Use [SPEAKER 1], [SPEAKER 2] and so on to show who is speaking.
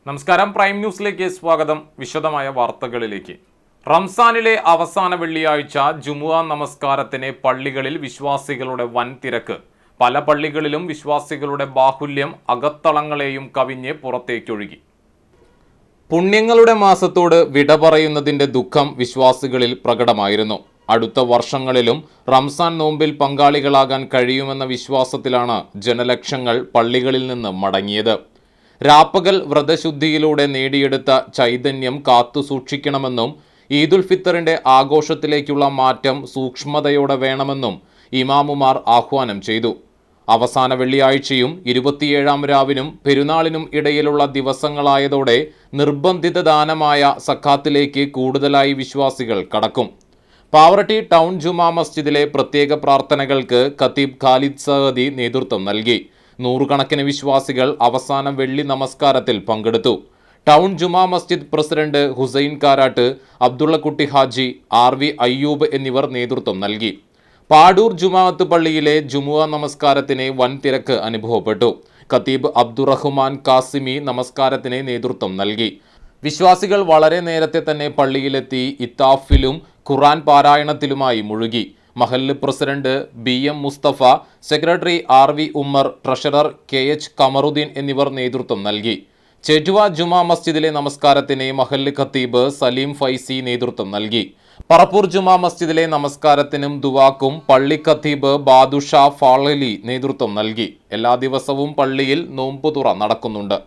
[SPEAKER 1] നമസ്കാരം, പ്രൈം ന്യൂസിലേക്ക് സ്വാഗതം. വിശദമായ വാർത്തകളിലേക്ക്. റംസാനിലെ അവസാന വെള്ളിയാഴ്ച ജുമുഅ നമസ്കാരത്തിന് പള്ളികളിൽ വിശ്വാസികളുടെ വൻ തിരക്ക്. പല പള്ളികളിലും വിശ്വാസികളുടെ ബാഹുല്യം അകത്തളങ്ങളെയും കവിഞ്ഞ് പുറത്തേക്കൊഴുകി. പുണ്യങ്ങളുടെ മാസത്തോട് വിട പറയുന്നതിന്റെ ദുഃഖം വിശ്വാസികളിൽ പ്രകടമായിരുന്നു. അടുത്ത വർഷങ്ങളിലും റംസാൻ നോമ്പിൽ പങ്കാളികളാകാൻ കഴിയുമെന്ന വിശ്വാസത്തിലാണ് ജനലക്ഷങ്ങൾ പള്ളികളിൽ നിന്ന് മടങ്ങിയത്. രാപ്പകൽ വ്രതശുദ്ധിയിലൂടെ നേടിയെടുത്ത ചൈതന്യം കാത്തുസൂക്ഷിക്കണമെന്നും ഈദുൽ ഫിത്തറിന്റെ ആഘോഷത്തിലേക്കുള്ള മാറ്റം സൂക്ഷ്മതയോടെ വേണമെന്നും ഇമാമുമാർ ആഹ്വാനം ചെയ്തു. അവസാന വെള്ളിയാഴ്ചയും 27-ാം രാവിനും പെരുന്നാളിനും ഇടയിലുള്ള ദിവസങ്ങളായതോടെ നിർബന്ധിത ദാനമായ സക്കാത്തിലേക്ക് കൂടുതലായി വിശ്വാസികൾ കടക്കും. പാവറട്ടി ടൗൺ ജുമാ മസ്ജിദിലെ പ്രത്യേക പ്രാർത്ഥനകൾക്ക് ഖതീബ് ഖാലിദ് സഅദി നേതൃത്വം നൽകി. നൂറുകണക്കിന് വിശ്വാസികൾ അവസാന വെള്ളി നമസ്കാരത്തിൽ പങ്കെടുത്തു. Town Juma Masjid president Hussain Karat, Abdullakutty Haji, RV Ayyub എന്നിവർ നേതൃത്വം നൽകി. പാടൂർ ജുമാഅത്ത് പള്ളിയിലെ ജുമുഅ നമസ്കാരത്തിന് വൻ തിരക്ക് അനുഭവപ്പെട്ടു. ഖതീബ് അബ്ദുറഹ്മാൻ കാസിമി നമസ്കാരത്തിന് നേതൃത്വം നൽകി. വിശ്വാസികൾ വളരെ നേരത്തെ തന്നെ പള്ളിയിലെത്തി ഇത്താഫിലും ഖുർആൻ പാരായണത്തിലുമായി മുഴുകി. മഹല്ല് president BM Mustafa, secretary RV Ummer, treasurer KH Kamaruddeen എന്നിവർ നേതൃത്വം നൽകി. ചെജുവ ജുമാ മസ്ജിദിലെ നമസ്കാരത്തിന് മഹല്ല് ഖത്തീബ് സലീം ഫൈസി നേതൃത്വം നൽകി. പറപ്പൂർ ജുമാ മസ്ജിദിലെ നമസ്കാരത്തിനും ദുവാക്കും പള്ളി ഖത്തീബ് ബാദുഷ ഫാളലി നേതൃത്വം നൽകി. എല്ലാ ദിവസവും പള്ളിയിൽ നോമ്പുതുറ നടക്കുന്നുണ്ട്.